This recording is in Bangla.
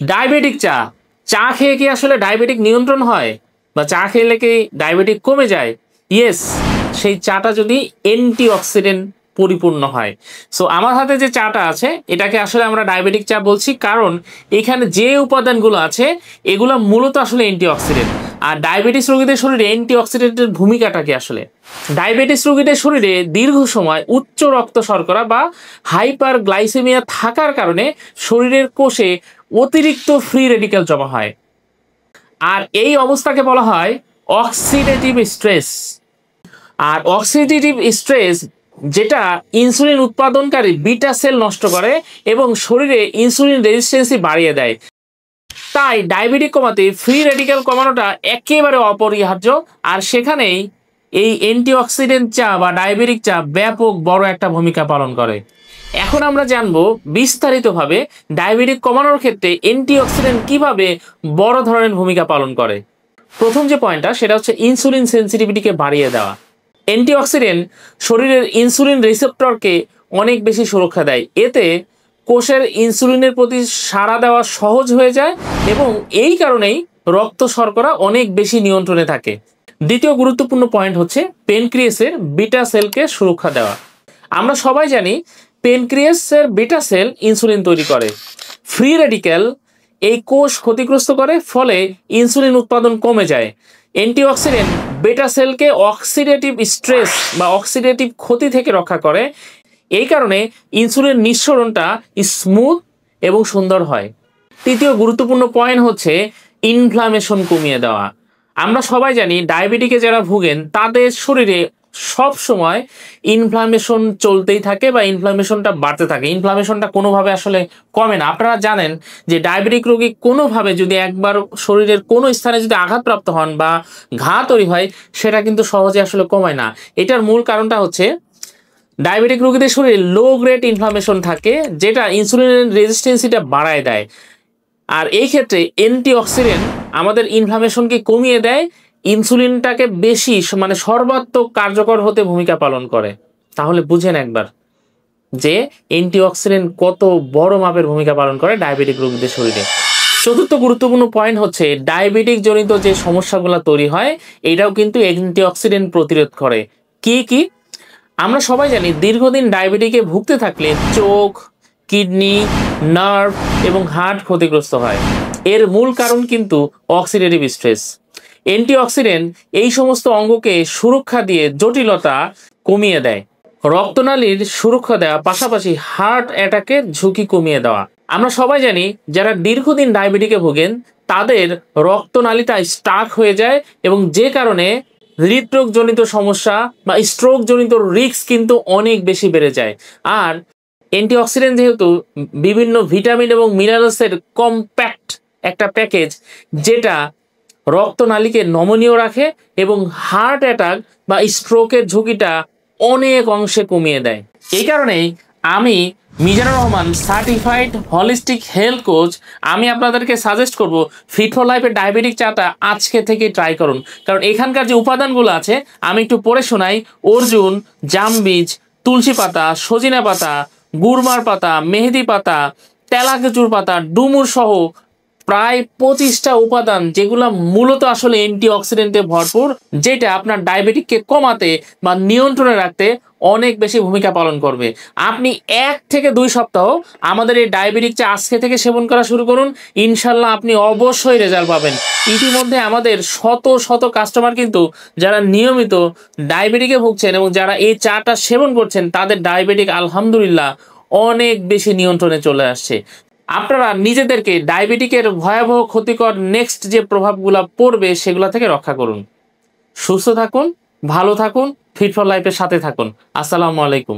ডায়াবেটিক চা, চা খেয়ে কি আসলে ডায়াবেটিক নিয়ন্ত্রণ হয় বা চা খেলে কি ডায়াবেটিক কমে যায়? ইয়েস, সেই চাটা যদি অ্যান্টিঅক্সিডেন্ট পরিপূর্ণ হয়। সো আমার হাতে যে চাটা আছে এটাকে আসলে আমরা ডায়াবেটিক চা বলছি, কারণ এখানে যে উপাদানগুলো আছে এগুলো মূলত আসলে অ্যান্টিঅক্সিডেন্ট। আর ডায়াবেটিস রোগীদের শরীরে অ্যান্টিঅক্সিডেন্টের ভূমিকাটা কি আসলে? ডায়াবেটিস রোগীদের শরীরে দীর্ঘ সময় উচ্চ রক্ত শর্করা বা হাইপার গ্লাইসেমিয়া থাকার কারণে শরীরের কোষে অতিরিক্ত ফ্রি রেডিক্যাল জমা হয়। আর এই অবস্থাকে বলা হয় অক্সিডেটিভ স্ট্রেস। আর অক্সিডেটিভ স্ট্রেস যেটা ইনসুলিন উৎপাদনকারী বিটা সেল নষ্ট করে এবং শরীরে ইনসুলিন রেজিস্ট্যান্সি বাড়িয়ে দেয়। তাই ডায়াবেটিক কমাতে ফ্রি রেডিক্যাল কমানোটা একেবারে অপরিহার্য। আর সেখানেই এই অ্যান্টিঅক্সিডেন্ট চা বা ডায়াবেটিক চা ব্যাপক বড় একটা ভূমিকা পালন করে। এখন আমরা জানবো বিস্তারিতভাবে ডায়াবেটিক কমানোর ক্ষেত্রে অ্যান্টিঅক্সিডেন্ট কিভাবে বড় ধরনের ভূমিকা পালন করে। প্রথম যে পয়েন্টটা সেটা হচ্ছে ইনসুলিন সেন্সিটিভিটিকে বাড়িয়ে দেওয়া। অ্যান্টিঅক্সিডেন্ট শরীরের ইনসুলিন রিসেপ্টরকে অনেক বেশি সুরক্ষা দেয়। এতে কোষের ইনসুলিনের প্রতি সাড়া দেওয়া সহজ হয়ে যায় এবং এই কারণেই রক্ত শর্করা অনেক বেশি নিয়ন্ত্রণে থাকে। দ্বিতীয় গুরুত্বপূর্ণ পয়েন্ট হচ্ছে প্যানক্রিয়াসের বিটা সেলকে সুরক্ষা দেওয়া। আমরা সবাই জানি প্যানক্রিয়াসের বিটা সেল ইনসুলিন তৈরি করে। ফ্রি রেডিক্যাল এই কোষ ক্ষতিগ্রস্ত করে, ফলে ইনসুলিন উৎপাদন কমে যায়। অ্যান্টিঅক্সিডেন্ট বেটা সেলকে অক্সিডেটিভ স্ট্রেস বা অক্সিডেটিভ ক্ষতি থেকে রক্ষা করে। এই কারণে ইনসুলিন নিঃসরণটা স্মুথ এবং সুন্দর হয়। তৃতীয় গুরুত্বপূর্ণ পয়েন্ট হচ্ছে ইনফ্লামেশন কমিয়ে দেওয়া। আমরা সবাই জানি ডায়াবেটিকে যারা ভুগেন তাদের শরীরে সব সময় ইনফ্লামেশন চলতেই থাকে বা ইনফ্লামেশনটা বাড়তে থাকে। ইনফ্লামেশনটা কোনোভাবে আসলে কমে না। আপনারা জানেন যে ডায়াবেটিক রোগী কোনোভাবে যদি একবার শরীরের কোনো স্থানে যদি আঘাতপ্রাপ্ত হন বা ঘা তৈরি হয়, সেটা কিন্তু সহজে আসলে কমায় না। এটার মূল কারণটা হচ্ছে ডায়াবেটিক রোগীদের শরীরে লো গ্রেড ইনফ্লামেশন থাকে, যেটা ইনসুলিনের রেজিস্ট্যান্সিটা বাড়ায় দেয়। আর এই ক্ষেত্রে অ্যান্টিঅক্সিডেন্ট আমাদের ইনফ্লামেশনকে কমিয়ে দেয়, ইনসুলিনটাকে বেশি মানে সর্বাত্মক কার্যকর হতে ভূমিকা পালন করে। তাহলে বুঝেন একবার যে অ্যান্টিঅক্সিডেন্ট কত বড় মাপের ভূমিকা পালন করে ডায়াবেটিক রোগীদের শরীরে। চতুর্থ গুরুত্বপূর্ণ পয়েন্ট হচ্ছে ডায়াবেটিক জনিত যে সমস্যাগুলো তৈরি হয় এটাও কিন্তু অ্যান্টিঅক্সিডেন্ট প্রতিরোধ করে। কি কি? আমরা সবাই জানি দীর্ঘদিন ডায়াবেটিকে ভুগতে থাকলে চোখ, কিডনি, নার্ভ এবং হার্ট ক্ষতিগ্রস্ত হয়। এর মূল কারণ কিন্তু অক্সিডেটিভ স্ট্রেস। অ্যান্টিঅক্সিডেন্ট এই সমস্ত অঙ্গকে সুরক্ষা দিয়ে জটিলতা কমিয়ে দেয়, রক্তনালীর সুরক্ষা দেওয়া, পাশাপাশি হার্ট অ্যাটাকের ঝুঁকি কমিয়ে দেওয়া। আমরা সবাই জানি যারা দীর্ঘদিন ডায়াবেটিকে ভোগেন তাদের রক্তনালীটা স্টাক হয়ে যায় এবং যে কারণে হৃদরোগ জনিত সমস্যা বা স্ট্রোক জনিত রিস্ক কিন্তু অনেক বেশি বেড়ে যায়। আর অ্যান্টিঅক্সিডেন্ট যেহেতু বিভিন্ন ভিটামিন এবং মিনারেলসের কম্প্যাক্ট একটা প্যাকেজ, যেটা রক্তনালীকে নমনীয় রাখে এবং হার্ট অ্যাটাক বা স্ট্রোকের ঝুঁকিটা অনেক অংশে কমিয়ে দেয়। এই কারণেই আমি Mizanur Rahman certified holistic health coach, আমি আপনাদেরকে সাজেস্ট করব ফিট ফর লাইফের ডায়াবেটিক চাটা আজকে থেকে ট্রাই করুন। কারণ এখানকার যে উপাদানগুলো আছে আমি একটু পড়ে শোনাই। অর্জুন, জামবীজ, তুলসী পাতা, সজিনা পাতা, গুড়মার পাতা, মেহেদি পাতা, তেলাকুচুর পাতা, ডুমুর সহ প্রায় 25টা উপাদান, যেগুলো মূলত আসলে অ্যান্টিঅক্সিডেন্টে ভরপুর, যেটা আপনার ডায়াবেটিককে কমাতে বা নিয়ন্ত্রণে রাখতে অনেক বেশি ভূমিকা পালন করবে। আপনি 1 থেকে 2 সপ্তাহ আমাদের এই ডায়াবেটিক চা আজকে থেকে সেবন করা শুরু করুন, ইনশাল্লাহ আপনি অবশ্যই রেজাল্ট পাবেন। ইতিমধ্যে আমাদের শত শত কাস্টমার কিন্তু যারা নিয়মিত ডায়াবেটিকে ভুগছেন এবং যারা এই চাটা সেবন করছেন তাদের ডায়াবেটিক আলহামদুলিল্লাহ অনেক বেশি নিয়ন্ত্রণে চলে আসছে। আপনারা নিজেদেরকে ডায়াবেটিকের ভয়াবহ ক্ষতিকর নেক্সট যে প্রভাবগুলো পড়বে সেগুলো থেকে রক্ষা করুন। সুস্থ থাকুন, ভালো থাকুন, ফিট ফর লাইফের সাথে থাকুন। আসসালামু আলাইকুম।